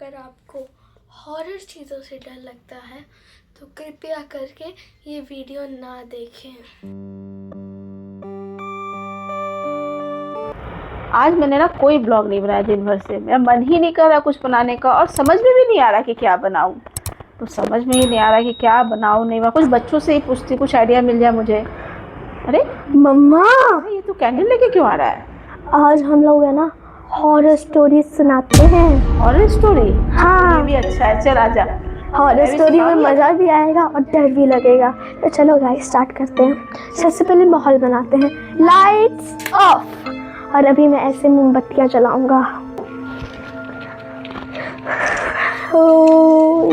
अगर आपको हॉरर चीज़ों से डर लगता है तो कृपया करके ये वीडियो ना देखें। आज मैंने ना कोई ब्लॉग नहीं बनाया दिन भर से। मेरा मन ही नहीं कर रहा कुछ बनाने का और समझ में भी नहीं आ रहा कि क्या बनाऊं। तो समझ में ही नहीं आ रहा कि क्या बनाऊं। नहीं, मैं कुछ बच्चों से ही पूछती, कुछ आइडिया मिल जाए मुझे। अरे मम्मा, ये तो कैंडल लेके क्यों आ रहा है? आज हम लोग है ना हॉरर स्टोरी सुनाते हैं। Horror story? हाँ, ये भी अच्छा है, चल आजा। हॉरर स्टोरी में मज़ा भी आएगा और डर भी लगेगा। तो चलो गाइस स्टार्ट करते हैं। सबसे पहले माहौल बनाते हैं। Lights off. और अभी मैं ऐसे मोमबत्तियाँ जलाऊंगा।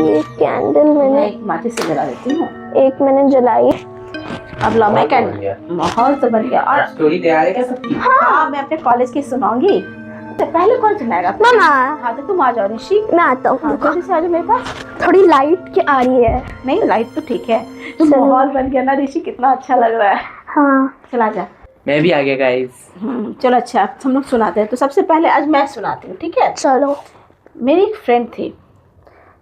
ये कैंडल मैंने एक माचिस से जला देती हूँ। एक मैंने जलाई। अब लो मैं कैंडल। माहौल तो बन गया। और स्टोरी तैयार है क्या सबकी? हाँ, मैं अपने कॉलेज की सुनाऊंगी। तो पहले कौन सुनाएगा? मामा, हाँ तो तुम आ जाओ ऋषि। मैं आता हूँ। हाँ, जल्दी से आ जाओ मेरे पास। थोड़ी लाइट की आ रही है। नहीं, लाइट तो ठीक है। तो चलो। माहौल बन गया ना ऋषि, कितना अच्छा लग रहा है। हाँ, चला जा। मैं भी आ गया गाइस। चलो अच्छा, अब हम लोग सुनाते हैं। तो सबसे पहले आज मैं सुनाती हूँ, ठीक है? चलो। मेरी एक फ्रेंड थी,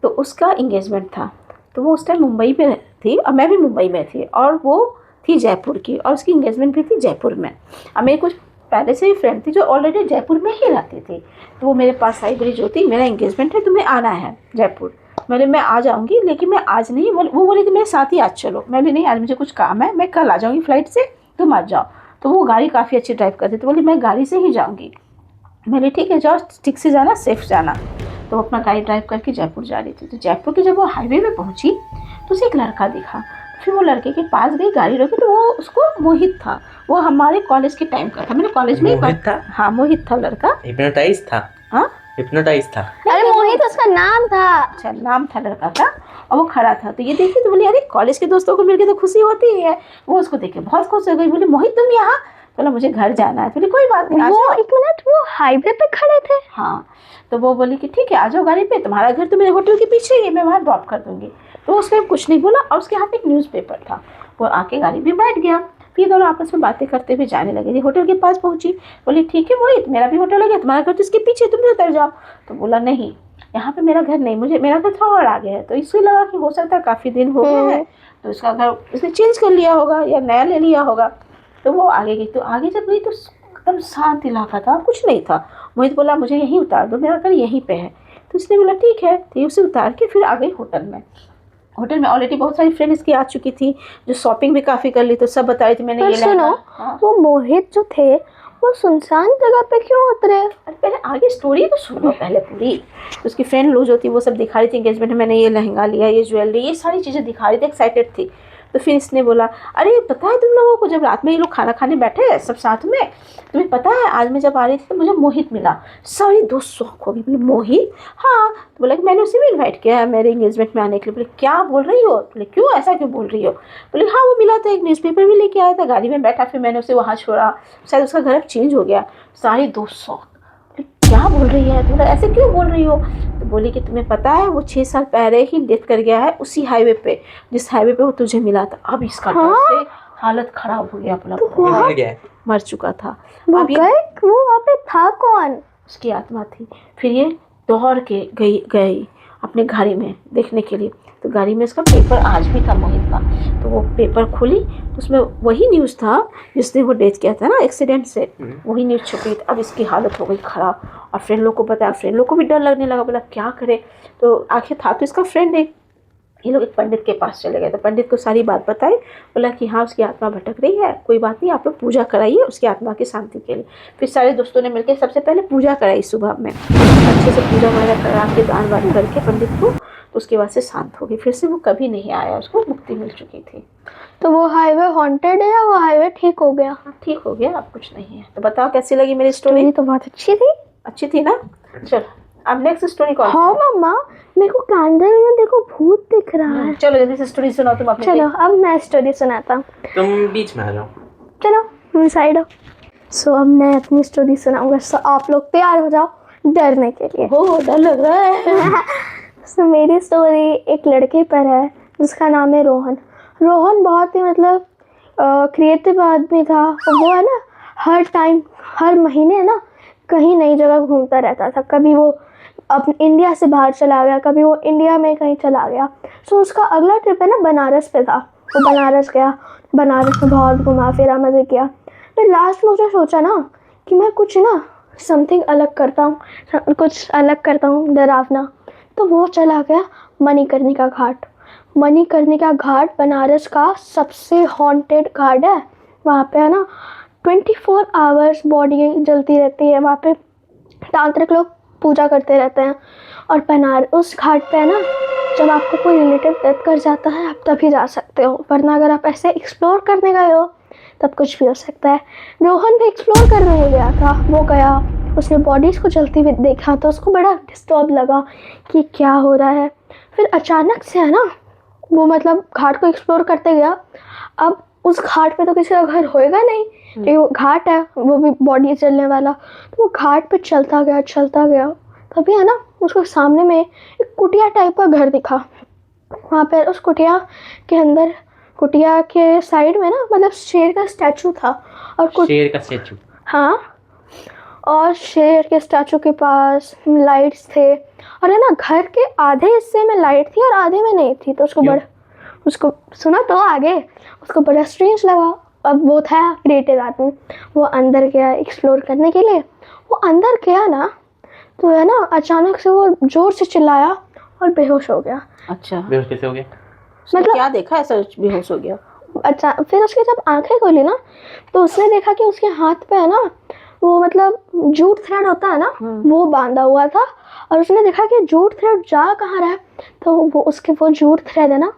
तो उसका इंगेजमेंट था। तो वो उस टाइम मुंबई में थी और मैं भी मुंबई में थी, और वो थी जयपुर की, और उसकी इंगेजमेंट भी थी जयपुर में। अब मेरी कुछ पहले से ही फ्रेंड थी जो ऑलरेडी जयपुर में ही रहती थी। तो वो मेरे पास आई, बोली ज्योति मेरा इंगेजमेंट है, तुम्हें आना है जयपुर। मैं आ जाऊँगी, लेकिन मैं आज नहीं। वो बोली थी मेरे साथ ही आज चलो। मैं बोली नहीं, आज मुझे कुछ काम है, मैं कल आ जाऊँगी फ्लाइट से, तुम आ जाओ। तो वो गाड़ी काफ़ी अच्छी ड्राइव करती, तो बोली मैं गाड़ी से ही जाऊँगी। मैंने ठीक है जाओ, ठीक से जाना, सेफ जाना। तो अपना गाड़ी ड्राइव करके जयपुर जा रही थी। तो जयपुर की जब वो हाईवे में पहुंची तो उसे एक लड़का दिखा। फिर वो लड़के के पास गई, गाड़ी रोकी, तो वो उसको मोहित था। वो हमारे कॉलेज के टाइम का था, मैंने कॉलेज में मोहित था? हाँ, मोहित था लड़का। हिप्नोटाइज था? हाँ, हिप्नोटाइज था। अरे मोहित उसका नाम था। अच्छा, नाम था लड़का का। और वो खड़ा था, तो ये देखी तो बोली अरे कॉलेज के दोस्तों को मिलके तो खुशी होती है। वो उसको देख के बहुत खुश हो गई, बोली मोहित तुम यहाँ? बोला मुझे घर जाना है। बोली कोई बात नहीं, आ जाओ। एक मिनट, वो हाईवे पे खड़े थे? हाँ। तो वो बोली कि ठीक है आ जाओ गाड़ी पे, तुम्हारा घर तो मेरे होटल के पीछे ही है, मैं वहाँ ड्रॉप कर दूंगी। तो उसने कुछ नहीं बोला, और उसके हाथ में एक न्यूज़पेपर था। वो आके गाड़ी में बैठ गया। फिर दोनों आपस में बातें करते हुए जाने लगे। होटल के पास पहुंची, बोली ठीक है मोहित, मेरा भी होटल है, तुम्हारा घर तो इसके पीछे, तुम भी उतर जाओ। तो बोला नहीं, यहाँ पे मेरा घर नहीं, मेरा घर थोड़ा और आगे है। तो इससे लगा कि हो सकता है काफ़ी दिन हो गए हैं, तो इसका घर इसने चेंज कर लिया होगा या नया ले लिया होगा। तो वो आगे गई। तो आगे जब गई तो एकदम शांत इलाका था, कुछ नहीं था। मोहित बोला मुझे यहीं उतार दो, मेरा घर यहीं पे है। तो उसने बोला ठीक है। तो उसे उतार के फिर आ गई होटल में। होटल में ऑलरेडी बहुत सारी फ्रेंड्स की आ चुकी थी, जो शॉपिंग भी काफ़ी कर ली। तो सब बता रही थी मैंने ये सुनो, हाँ। वो मोहित जो थे वो सुनसान जगह पे क्यों उतरे? अरे पहले आगे स्टोरी तो सुनो पहले पूरी। तो उसकी फ्रेंड लोग जो थी वो सब दिखा रही थी एंगेजमेंट में, मैंने ये लहंगा लिया, ये ज्वेलरी, ये सारी चीज़ें दिखा रही थी, एक्साइटेड थी। तो फिर इसने बोला अरे पता है तुम लोगों को, जब रात में ये लोग खाना खाने बैठे सब साथ में, तुम्हें पता है आज मैं जब आ रही थी तो मुझे मोहित मिला। सारी दोस्त शौक हो गई, बोले मोहित? हाँ। तो बोला कि मैंने उसे भी इन्वाइट किया है मेरे इंगेजमेंट में आने के लिए। बोले क्या बोल रही हो? बोले क्यों, ऐसा क्यों बोल रही हो? बोले हाँ वो मिला था, एक न्यूज़पेपर भी लेके आया था, गाड़ी में बैठा, फिर मैंने उसे वहाँ छोड़ा, शायद उसका घर अब चेंज हो गया। सारी दोस्त शौक, क्या बोल रही है? तो बोला ऐसे क्यों बोल रही हो? तो बोली कि तुम्हें पता है वो 6 साल पहले ही डेथ कर गया है उसी हाईवे पे, जिस हाईवे पे वो तुझे मिला था। अब इसका डर से हालत खराब हो गया। बोला मर गया? मर चुका था। वो अब ये वहाँ पे था कौन? उसकी आत्मा थी। फिर ये दौड़ के गई अपने गाड़ी में देखने के लिए। तो गाड़ी में इसका पेपर आज भी था मोहित का। तो वो पेपर खोली तो उसमें वही न्यूज़ था जिसने वो डेथ किया था ना एक्सीडेंट से, वही न्यूज़ छपी थी। अब इसकी हालत हो गई ख़राब, और फ्रेंड लोग को बताया, फ्रेंड लोग को भी डर लगने लगा। बोला क्या करे? तो आखिर था तो इसका फ्रेंड है। ये लोग एक पंडित के पास चले गए। तो पंडित को सारी बात बताई। बोला कि हाँ उसकी आत्मा भटक रही है, कोई बात नहीं, आप लोग पूजा कराइए उसकी आत्मा की शांति के लिए। फिर सारे दोस्तों ने मिलकर सबसे पहले पूजा कराई सुबह में, अच्छे से पूजा वगैरह करा के दान वान करके पंडित को। तो उसके बाद से शांत हो गई, फिर से वो कभी नहीं आया, उसको मुक्ति मिल चुकी थी। तो वो हाईवे हॉन्टेड है या वो हाईवे ठीक हो गया? ठीक हो गया, अब कुछ नहीं है। तो बताओ कैसी लगी मेरी स्टोरी? तो बहुत अच्छी थी। अच्छी थी ना? चलो अब नेक्स्ट स्टोरी कौन? हाँ मम्मा, मेरे को कैंडल में देखो भूत दिख रहा है। चलो जल्दी से स्टोरी सुनाओ तुम अपनी। चलो अब मैं स्टोरी सुनाता हूँ। तुम बीच में आ जाओ। चलो तुम साइड हो। सो अब मैं अपनी स्टोरी सुनाऊंगा। सो आप लोग तैयार हो जाओ डरने के लिए। हो डर लग रहा है। सो मेरी स्टोरी एक लड़के पर है जिसका नाम है रोहन। रोहन बहुत ही मतलब क्रिएटिव आदमी था। वो है ना हर टाइम हर महीने ना कहीं नई जगह घूमता रहता था। कभी वो अपने इंडिया से बाहर चला गया, कभी वो इंडिया में कहीं चला गया। सो उसका अगला ट्रिप है ना बनारस पे था। वो बनारस गया, बनारस में बहुत घुमा फिरा, मज़े किया। फिर लास्ट में उसने सोचा ना कि मैं कुछ ना समथिंग अलग करता हूँ, कुछ अलग करता हूँ डरावना। तो वो चला गया मणिकर्णिका घाट। मणिकर्णिका घाट बनारस का सबसे हॉन्टेड घाट है। वहाँ पे है ना 24 आवर्स बॉडी जलती रहती है। वहाँ पे तांत्रिक लोग पूजा करते रहते हैं। और उस घाट पे है ना, जब आपको कोई रिलेटिव डेथ कर जाता है आप तभी जा सकते हो, वरना अगर आप ऐसे एक्सप्लोर करने गए हो तब कुछ भी हो सकता है। रोहन भी एक्सप्लोर करने ही गया था। वो गया, उसने बॉडीज़ को जलती हुई देखा तो उसको बड़ा डिस्टर्ब लगा कि क्या हो रहा है। फिर अचानक से है ना, वो मतलब घाट को एक्सप्लोर करते गया। अब उस घाट पे तो किसी का घर होएगा नहीं, क्योंकि वो घाट है, वो भी बॉडी जलने वाला। तो वो घाट पे चलता गया। तभी है ना, उसको सामने में एक कुटिया टाइप का घर दिखा। वहाँ पे उस कुटिया के अंदर, कुटिया के साइड में ना, मतलब शेर का स्टैचू था। और शेर का स्टैचू? हाँ, और शेर के स्टैचू के पास लाइट्स थे। और है ना, घर के आधे हिस्से में लाइट थी और आधे में नहीं थी। तो उसको सुना तो आगे उसको बड़ा स्ट्रेंज लगा। अब वो था क्रिएटिव आदमी, वो अंदर गया एक्सप्लोर करने के लिए। वो अंदर गया ना, तो है ना, अचानक से वो जोर से चिल्लाया और बेहोश हो गया। अच्छा, बेहोश कैसे हो गया? मतलब क्या देखा ऐसा बेहोश हो गया? अच्छा, फिर उसकी जब आंखें खोली ना, तो उसने देखा कि उसके हाथ पे है ना, वो मतलब जूट थ्रेड होता है ना, वो बांधा हुआ था। और उसने देखा कि जूट थ्रेड जा कहाँ रहा है, तो वो जूट थ्रेड है ना,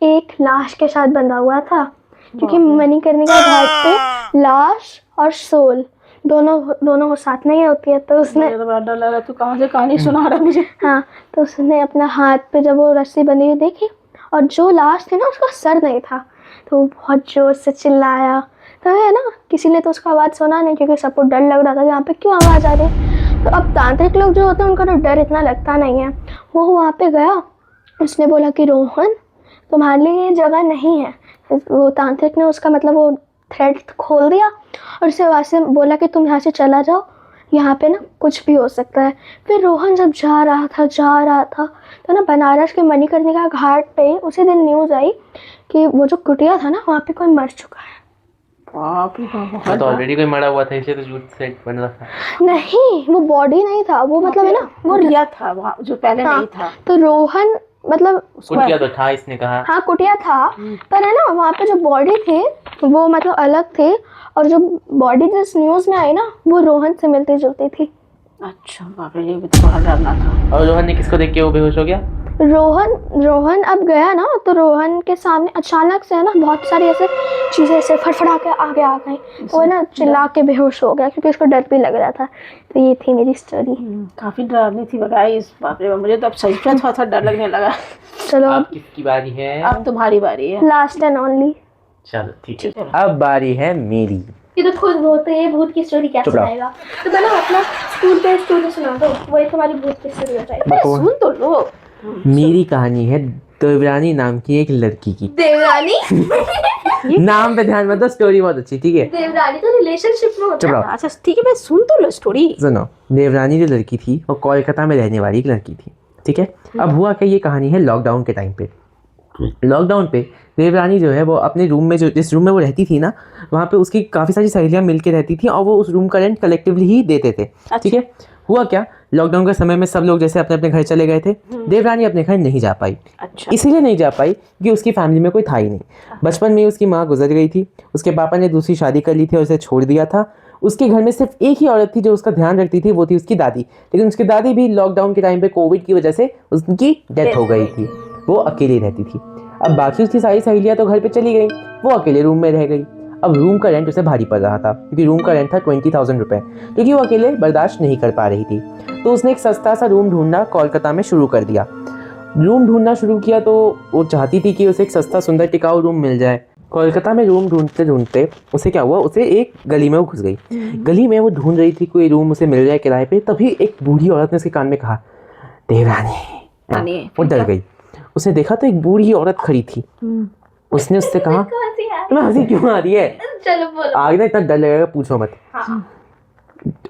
एक लाश के साथ बंधा हुआ था। क्योंकि मणिकर्णिका घाट पे लाश और सोल दोनों साथ नहीं होती है। तो उसने, मुझे तो बड़ा डर लग रहा है, तू कहाँ से कहानी सुना रहा है मुझे। हाँ, तो उसने अपना हाथ पे जब वो रस्सी बंधी हुई देखी, और जो लाश थी ना उसका सर नहीं था। तो वो बहुत जोर से चिल्लाया। तो है ना, किसी ने तो उसका आवाज़ सुना नहीं, क्योंकि सबको डर लग रहा था कि यहाँ पे क्यों आवाज़ आ रही है। तो अब तांत्रिक लोग जो होते हैं उनका तो डर इतना लगता नहीं है। वो वहाँ पे गया, उसने बोला कि रोहन, तुम्हारे लिए ये जगह नहीं है। वो तांत्रिक ने उसका मतलब वो थ्रेड खोल दिया और उसे वहाँ से बोला कि तुम यहाँ से चला जाओ, यहाँ पे ना कुछ भी हो सकता है। फिर रोहन जब जा रहा था तो ना बनारस के मणिकर्णिका घाट पे उसी दिन न्यूज़ आई कि वो जो कुटिया था ना, वहाँ पे कोई मर चुका है। बाप रे बाप, तो ऑलरेडी कोई मरा हुआ था, इसलिए तो जूट सेट बन रहा था। नहीं, वो बॉडी नहीं था, वो मतलब है ना, वो कुटिया था वहाँ जो पहले नहीं था। तो रोहन मतलब कुटिया तो था, इसने कहा। हाँ, कुटिया था, पर है ना वहाँ पे जो बॉडी थी वो मतलब अलग थी। और जो बॉडी जिस न्यूज़ में आई ना, वो रोहन से मिलती जुलती थी। अच्छा, बाप रे, ये भी तो बड़ा डरना था। और रोहन ने किसको देख के वो बेहोश हो गया? रोहन अब गया ना, तो रोहन के सामने अचानक से है ना बहुत सारी ऐसे चीज़ें ऐसे फटफड़ा के आगे आ गई। तो है ना चिल्ला के बेहोश हो गया, क्योंकि उसको डर भी लग रहा था। तो ये थी मेरी स्टोरी। काफी डरावनी थी गाइस, बाप रे बाप, मुझे तो अब सच में थोड़ा डर लगने लगा। चलो अब किसकी बारी है? अब तुम्हारी बारी है। Last and only. चलो ठीक है, अब बारी है मेरी। ये तो खुद भूत है, ये भूत की स्टोरी क्या सुनाएगा? तो मैंने अपना स्कूल पे स्टोरी सुना दो, वही तुम्हारी भूत की स्टोरी हो जाएगी। सुन तो लो। मेरी कहानी है देवरानी नाम की एक लड़की की। देवरानी? नाम पे ध्यान मत दो, स्टोरी बहुत अच्छी, ठीक है। देवरानी तो रिलेशनशिप में होता है। अच्छा ठीक है, मैं सुन तो लो स्टोरी। सुनो, देवरानी जो लड़की थी वो कोलकाता में रहने वाली एक लड़की थी, ठीक है। अब हुआ क्या, ये कहानी है लॉकडाउन के टाइम पे। लॉकडाउन पे देवरानी जो है वो अपने रूम में, जो जिस रूम में वो रहती थी ना, वहाँ पे उसकी काफ़ी सारी सहेलियाँ मिल के रहती थी और वो उस रूम का रेंट कलेक्टिवली ही देते थे, ठीक है। हुआ क्या, लॉकडाउन के समय में सब लोग जैसे अपने अपने घर चले गए थे, देवरानी अपने घर नहीं जा पाई। अच्छा। इसीलिए नहीं जा पाई कि उसकी फैमिली में कोई था ही नहीं। बचपन में उसकी माँ गुजर गई थी, उसके पापा ने दूसरी शादी कर ली थी और उसे छोड़ दिया था। उसके घर में सिर्फ एक ही औरत थी जो उसका ध्यान रखती थी, वो थी उसकी दादी। लेकिन उसकी दादी भी लॉकडाउन के टाइम पे कोविड की वजह से उसकी डेथ हो गई थी, वो अकेली रहती थी। अब बाकी उसकी सारी सहेलियाँ तो घर पे चली गई, वो अकेले रूम में रह गई। अब रूम का रेंट उसे भारी पड़ रहा था, क्योंकि रूम का रेंट था 20,000 रुपये, क्योंकि वो अकेले बर्दाश्त नहीं कर पा रही थी। तो उसने एक सस्ता सा रूम ढूंढना कोलकाता में शुरू कर दिया। रूम ढूंढना शुरू किया तो वो चाहती थी कि उसे एक सस्ता सुंदर टिकाऊ रूम मिल जाए। कोलकाता में रूम ढूंढते ढूंढते उसे क्या हुआ, उसे एक गली में वो घुस गई। गली में वो ढूंढ रही थी कोई रूम उसे मिल जाए किराए पे, तभी एक बूढ़ी औरत ने उसके कान में कहा, देवरानी। वो डर गई। उसने देखा तो एक बूढ़ी औरत खड़ी थी। उसने उससे कहा, तुम्हें हंसी क्यों आ रही है? चलो बोलो। आगे ना इतना डर लगेगा, पूछो मत।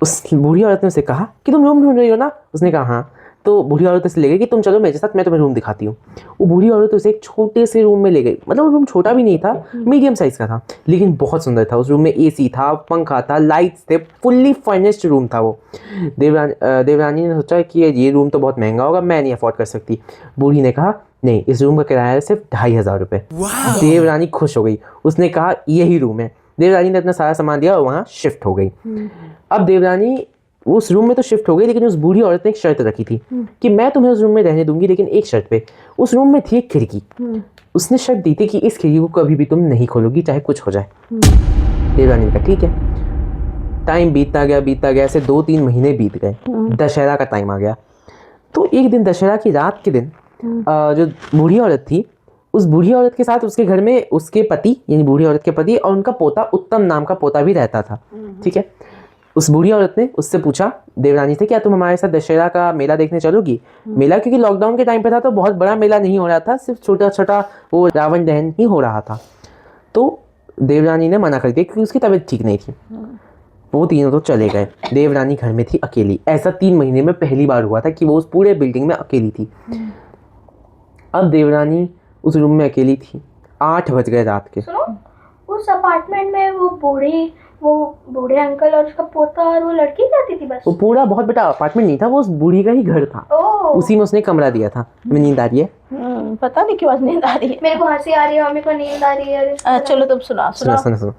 उस बूढ़ी औरत ने उसे कहा कि तुम रूम ढूंढ रही हो ना? उसने कहा हाँ। तो बूढ़ी औरत से ले गई कि तुम चलो मेरे साथ, मैं तुम्हें रूम दिखाती हूँ। वो बूढ़ी औरत उसे एक छोटे से रूम में ले गई, मतलब वो रूम छोटा भी नहीं था, मीडियम साइज का था, लेकिन बहुत सुंदर था। उस रूम में एसी था, पंखा था, लाइट्स थे, फुल्ली फर्निश्ड रूम था वो। देवरानी ने सोचा कि ये रूम तो बहुत महंगा होगा, मैं नहीं अफोर्ड कर सकती। बूढ़ी ने कहा नहीं, इस रूम का किराया है सिर्फ 2500 रुपये। देवरानी खुश हो गई, उसने कहा यही रूम है। देवरानी ने अपना सारा सामान दिया और वहाँ शिफ्ट हो गई। अब देवरानी उस रूम में तो शिफ्ट हो गई, लेकिन उस बूढ़ी औरत ने एक शर्त रखी थी कि मैं तुम्हें उस रूम में रहने दूंगी, लेकिन एक शर्त पे। उस रूम में थी एक खिड़की, उसने शर्त दी थी कि इस खिड़की को कभी भी तुम नहीं खोलोगी, चाहे कुछ हो जाए। देवरानी ने कहा ठीक है। टाइम बीतता गया, ऐसे 2-3 महीने बीत गए। दशहरा का टाइम आ गया। तो एक दिन दशहरा की रात के दिन जो बूढ़ी औरत थी, उस बूढ़ी औरत के साथ उसके घर में उसके पति, यानी बूढ़ी औरत के पति और उनका पोता, उत्तम नाम का पोता भी रहता था। ठीक है। उस बूढ़ी औरत ने उससे पूछा देवरानी से, क्या तुम हमारे साथ दशहरा का मेला देखने चलोगी? मेला क्योंकि लॉकडाउन के टाइम पे था, तो बहुत बड़ा मेला नहीं हो रहा था, सिर्फ छोटा छोटा वो रावण दहन ही हो रहा था। तो देवरानी ने मना कर दिया क्योंकि उसकी तबीयत ठीक नहीं थी। वो तीनों तो चले गए। देवरानी घर में थी अकेली। ऐसा 3 महीने में पहली बार हुआ था कि वो उस पूरे बिल्डिंग में अकेली थी। अब देवरानी उस रूम में अकेली थी। 8 बज गए रात के। सुनो, उस अपार्टमेंट में वो बूढ़े अंकल और उसका पोता और वो लड़की रहती थी बस? वो पूरा बहुत बड़ा अपार्टमेंट नहीं था, वो उस बूढ़ी का ही घर था। उसी में उसने कमरा दिया था। हमें नींद आ रही है? पता नहीं क्यों आज नींद आ रही है। मेरे को हंसी आ रही है, मम्मी को नींद आ रही है। चलो तुम सुनो।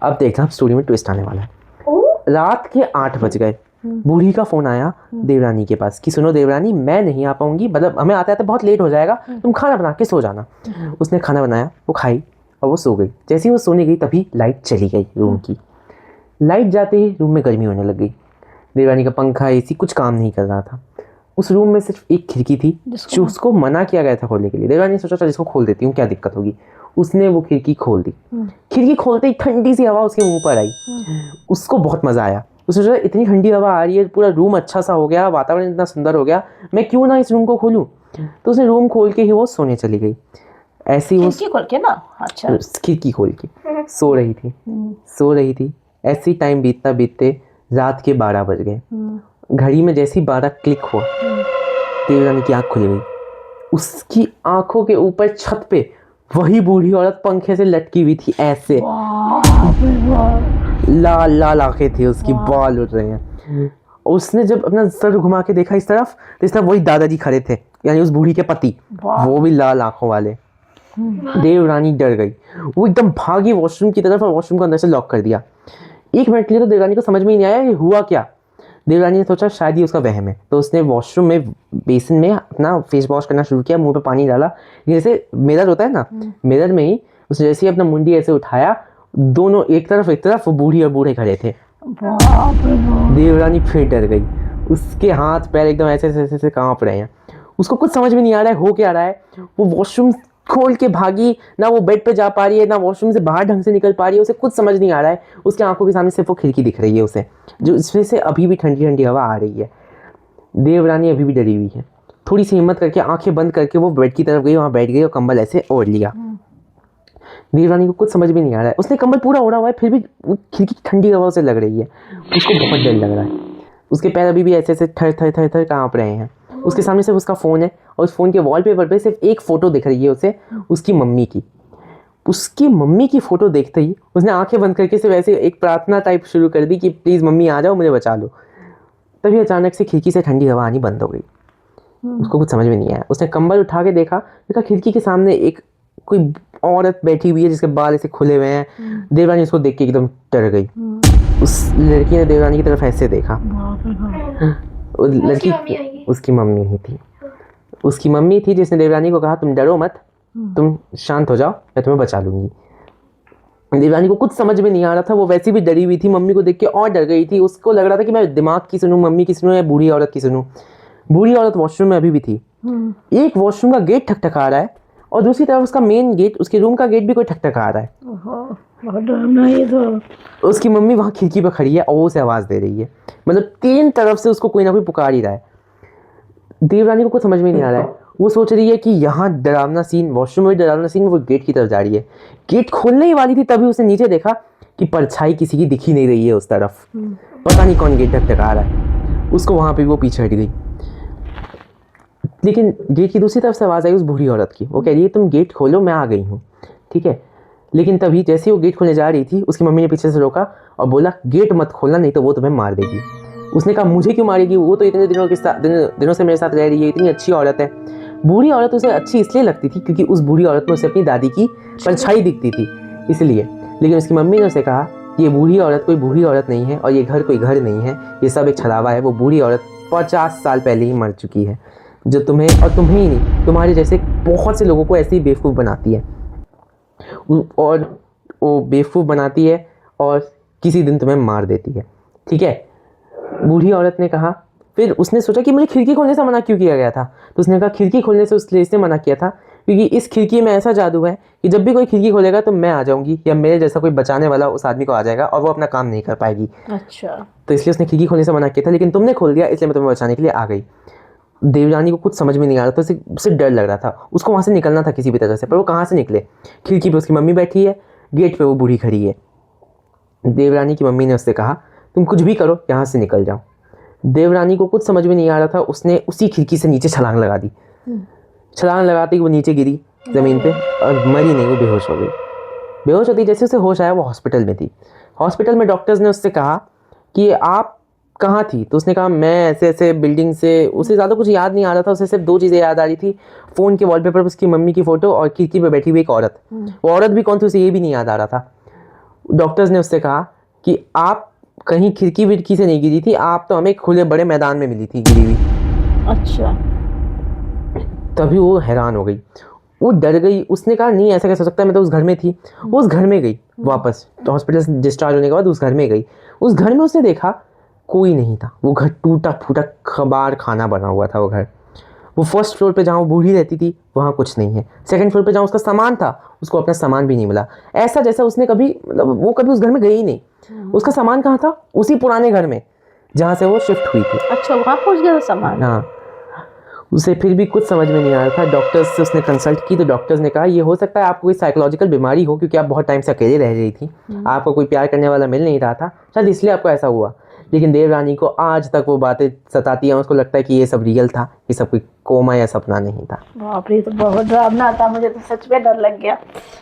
अब देखना स्टोरी में ट्विस्ट आने वाला है। रात के 8 बज गए। बूढ़ी का फोन आया देवरानी के पास कि सुनो देवरानी, मैं नहीं आ पाऊंगी, मतलब हमें आते आते बहुत लेट हो जाएगा, तुम खाना बना के सो जाना। उसने खाना बनाया, वो खाई और वो सो गई। जैसे ही वो सोने गई तभी लाइट चली गई रूम की। लाइट जाते ही रूम में गर्मी होने लग गई। देवरानी का पंखा, एसी कुछ काम नहीं कर रहा था। उस रूम में सिर्फ एक खिड़की थी जो उसको मना किया गया था खोलने के लिए। देवरानी ने सोचा चल इसको खोल देती हूँ, क्या दिक्कत होगी। उसने वो खिड़की खोल दी। खिड़की खोलते ही ठंडी सी हवा उसके मुंह पर आई। उसको बहुत मजा आया। उसने सोचा इतनी ठंडी हवा आ रही है, पूरा रूम अच्छा सा हो गया, वातावरण इतना सुंदर हो गया, मैं क्यों ना इस रूम को खोलूं। तो उसने रूम खोल के ही वो सोने चली गई। ऐसी वो खिड़की खोल के ना, अच्छा खिड़की खोल के सो रही थी। ऐसी टाइम बीतते रात के 12 बज गए। घड़ी में जैसी 12 क्लिक हुआ, देवरानी की आंख खुल गई। उसकी आंखों के ऊपर छत पे वही बूढ़ी औरत पंखे से लटकी हुई थी। ऐसे लाल आंखें थी उसकी, बाल उड़ रहे हैं। उसने जब अपना सर घुमा के देखा इस तरफ, तो इस तरफ वही दादाजी खड़े थे, यानी उस बूढ़ी के पति, वो भी लाल आंखों वाले। देवरानी डर गई। वो एकदम भागी वॉशरूम की तरफ और वॉशरूम को अंदर से लॉक कर दिया। 1 मिनट के लिए तो देवरानी को समझ में ही नहीं आया ये हुआ क्या। देवरानी ने सोचा शायद ही उसका वहम है, तो उसने वॉशरूम में बेसिन में अपना फेस वॉश करना शुरू किया, मुंह पे पानी डाला। जैसे मिरर होता है ना, मिरर में ही उसने जैसे ही अपना मुंडी ऐसे उठाया, दोनों एक तरफ वो बूढ़ी और बूढ़े खड़े थे। देवरानी फिर डर गई। उसके हाथ पैर एकदम ऐसे कांप रहे हैं। उसको कुछ समझ में नहीं आ रहा है हो क्या रहा है। वो वॉशरूम खोल के भागी, ना वो बेड पे जा पा रही है, ना वॉशरूम से बाहर ढंग से निकल पा रही है। उसे कुछ समझ नहीं आ रहा है। उसके आंखों के सामने सिर्फ वो खिड़की दिख रही है उसे, जो इसमें से अभी भी ठंडी ठंडी हवा आ रही है। देवरानी अभी भी डरी हुई है। थोड़ी सी हिम्मत करके आंखें बंद करके वो बेड की तरफ गई, वहाँ बैठ गई और कंबल ऐसे ओढ़ लिया। देवरानी को कुछ समझ में नहीं आ रहा है। उसने कंबल पूरा ओढ़ा हुआ है, फिर भी खिड़की की ठंडी हवा उसे लग रही है। उसको बहुत डर लग रहा है। उसके पैर अभी भी ऐसे थर कांप रहे हैं। उसके सामने सिर्फ उसका फ़ोन है और उस फ़ोन के वॉलपेपर पे सिर्फ एक फ़ोटो दिख रही है उसे, उसकी मम्मी की। उसकी मम्मी की फ़ोटो देखते ही उसने आंखें बंद करके सिर्फ ऐसे एक प्रार्थना टाइप शुरू कर दी कि प्लीज़ मम्मी आ जाओ, मुझे बचा लो। तभी अचानक से खिड़की से ठंडी हवा आनी बंद हो गई। उसको कुछ समझ में नहीं आया। उसने कंबल उठा के देखा खिड़की के सामने एक कोई औरत बैठी हुई है जिसके बाल ऐसे खुले हुए हैं। देवरानी उसको देख के एकदम डर गई। उस लड़की ने देवरानी की तरफ ऐसे देखा। वो लड़की उसकी मम्मी ही थी। उसकी मम्मी थी जिसने देवरानी को कहा तुम डरो मत, तुम शांत हो जाओ, मैं तुम्हें बचा लूंगी। देवरानी को कुछ समझ में नहीं आ रहा था। वो वैसे भी डरी हुई थी, मम्मी को देख के और डर गई थी। उसको लग रहा था कि मैं दिमाग की सुनूं, मम्मी की सुनूं या बूढ़ी औरत की सुनूं। बूढ़ी औरत वॉशरूम में अभी भी थी। एक वॉशरूम का गेट ठकठका रहा है और दूसरी तरफ उसका मेन गेट, उसके रूम का गेट भी कोई ठकठका रहा है। बहुत डरना ये तो। उसकी मम्मी वहाँ खिड़की पर खड़ी है और वो उसे आवाज़ दे रही है। मतलब 3 तरफ से उसको कोई ना कोई पुकार ही रहा है। देवरानी को कुछ समझ में नहीं आ रहा है। वो सोच रही है कि यहाँ डरावना सीन, वॉशरूम में डरावना सीन, वो गेट की तरफ जा रही है। गेट खोलने ही वाली थी तभी उसने नीचे देखा कि परछाई किसी की दिखी नहीं रही है उस तरफ। पता नहीं कौन गेट ठकठका रहा है। उसको वहाँ पे वो पीछे हट गई। लेकिन गेट की दूसरी तरफ से आवाज़ आई उस बूढ़ी औरत की। वो कह रही है तुम गेट खोलो, मैं आ गई हूँ, ठीक है। लेकिन तभी जैसे वो गेट खोलने जा रही थी, उसकी मम्मी ने पीछे से रोका और बोला गेट मत खोलना, नहीं तो वो तुम्हें मार देगी। उसने कहा मुझे क्यों मारेगी, वो तो इतने दिनों से मेरे साथ रह रही है, इतनी अच्छी औरत है। बूढ़ी औरत उसे अच्छी इसलिए लगती थी क्योंकि उस बूढ़ी औरत में उसे अपनी दादी की परछाई दिखती थी, इसलिए। लेकिन उसकी मम्मी ने उसे कहा कि ये बूढ़ी औरत कोई बूढ़ी औरत नहीं है और ये घर कोई घर नहीं है, ये सब एक छलावा है। वो बूढ़ी औरत 50 साल पहले ही मर चुकी है, जो तुम्हें और तुम्हें ही नहीं, तुम्हारे जैसे बहुत से लोगों को ऐसे ही बेवकूफ़ बनाती है, और वो बेवकूफ़ बनाती है और किसी दिन तुम्हें मार देती है, ठीक है। बूढ़ी औरत ने कहा, फिर उसने सोचा कि मुझे खिड़की खोलने से मना क्यों किया गया था। तो उसने कहा खिड़की खोलने से इसलिए मना किया था क्योंकि इस खिड़की में ऐसा जादू है कि जब भी कोई खिड़की खोलेगा तो मैं आ जाऊंगी या मेरे जैसा कोई बचाने वाला उस आदमी को आ जाएगा और वो अपना काम नहीं कर पाएगी। अच्छा। तो इसलिए उसने खिड़की खोलने से मना किया था, लेकिन तुमने खोल दिया इसलिए मैं तुम्हें बचाने के लिए आ गई। देवरानी को कुछ समझ में नहीं आ रहा था, उसे डर लग रहा था, उसको वहाँ से निकलना था किसी भी तरह से, पर वो कहाँ से निकले। खिड़की पे उसकी मम्मी बैठी है, गेट पे वो बूढ़ी खड़ी है। देवरानी की मम्मी ने उससे कहा तुम कुछ भी करो, यहाँ से निकल जाओ। देवरानी को कुछ समझ में नहीं आ रहा था, उसने उसी खिड़की से नीचे छलांग लगा दी। छलांग लगाते ही वो नीचे गिरी ज़मीन पे और मरी नहीं, वो बेहोश हो गई। बेहोश होती जैसे उसे होश आया वो हॉस्पिटल में थी। हॉस्पिटल में डॉक्टर्स ने उससे कहा कि आप कहाँ थी। तो उसने कहा मैं ऐसे ऐसे बिल्डिंग से, उसे ज़्यादा कुछ याद नहीं आ रहा था, उसे सिर्फ 2 चीज़ें याद आ रही थी, फ़ोन के वॉलपेपर पर उसकी मम्मी की फ़ोटो और खिड़की पे बैठी हुई एक औरत। वो औरत भी कौन थी उसे ये भी नहीं याद आ रहा था। डॉक्टर्स ने उससे कहा कि आप कहीं खिड़की विड़की से नहीं गिरी थी, आप तो हमें खुले बड़े मैदान में मिली थी गिरी हुई। अच्छा। तभी वो हैरान हो गई, वो डर गई। उसने कहा नहीं ऐसा कैसे हो सकता है, मैं तो उस घर में थी। वो उस घर में गई वापस, तो हॉस्पिटल से डिस्चार्ज होने के बाद उस घर में गई। उस घर में उसने देखा कोई नहीं था, वो घर टूटा फूटा खबार खाना बना हुआ था वो घर। वो फर्स्ट फ्लोर पे जहाँ वो बूढ़ी रहती थी वहाँ कुछ नहीं है। सेकंड फ्लोर पे जहाँ उसका सामान था उसको अपना सामान भी नहीं मिला। ऐसा जैसा उसने कभी, मतलब वो कभी उस घर में गई ही नहीं। उसका सामान कहाँ था, उसी पुराने घर में जहाँ से वो शिफ्ट हुई थी। अच्छा, वहाँ पहुँच गया था सामान। हाँ, उसे फिर भी कुछ समझ में नहीं आ रहा था। डॉक्टर्स से उसने कंसल्ट की तो डॉक्टर्स ने कहा ये हो सकता है आपको कोई साइकोलॉजिकल बीमारी हो, क्योंकि आप बहुत टाइम से अकेले रह रही थी, आपको कोई प्यार करने वाला मिल नहीं रहा था, शायद इसलिए आपको ऐसा हुआ। लेकिन देवरानी को आज तक वो बातें सताती हैं, उसको लगता है कि ये सब रियल था, ये सब कोई कोमा या सपना नहीं था। बाप रे, तो बहुत डरावना था, मुझे तो सच में डर लग गया।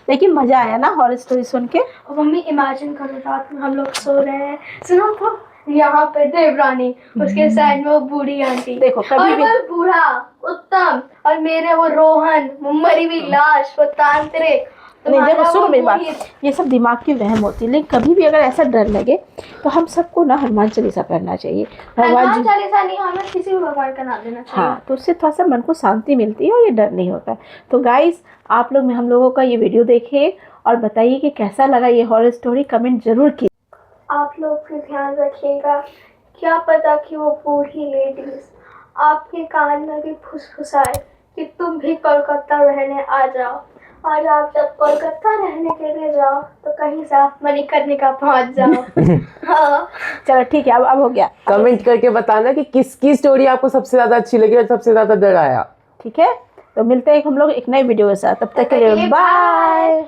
लेकिन मजा आया ना हॉरर स्टोरी सुन के। और मम्मी इमेजिन करो रात में हम लोग सो रहे हैं, सुनो तो यहाँ पे देवरानी, उसके साइड में वो बूढ़ी आंटी, देखो, कभी और भी वो बूढ़ा उत्तम, और मेरे वो रोहन, मरी हुई लाश, वो तांत्रिक। नहीं, देखो तुम्हारा सुनो वो मेरी बात, पुरोहित। ये सब दिमाग की वहम होती है। लेकिन कभी भी अगर ऐसा डर लगे तो हम सबको ना हनुमान चालीसा पढ़ना चाहिए। भगवान हनुमान जी, चालीसा नहीं, हमें किसी भी भगवान का नाम लेना चाहिए। हाँ, तो उससे थोड़ा सा मन को शांति मिलती है और ये डर नहीं होता है। तो गाइस, आप लोग हम लोगों का ये वीडियो देखिए और बताइए कि कैसा लगा ये हॉरर स्टोरी, कमेंट जरूर कीजिए। आप लोग भी ध्यान रखिएगा, क्या पता कि वो बूढ़ी लेडीज आपके कान में भी फुसफुसाए कि तुम भी कोलकाता रहने आ जाओ, और आप जब कोलकाता रहने के लिए जाओ तो कहीं से आप मणिकर्णिका पहुंच जाओ। हाँ, चलो ठीक है, अब हो गया। कमेंट करके बताना कि किसकी स्टोरी आपको सबसे ज्यादा अच्छी लगी और सबसे ज्यादा डर आया। ठीक है, तो मिलते हैं हम लोग एक नए वीडियो के साथ। तब तक के लिए बाय।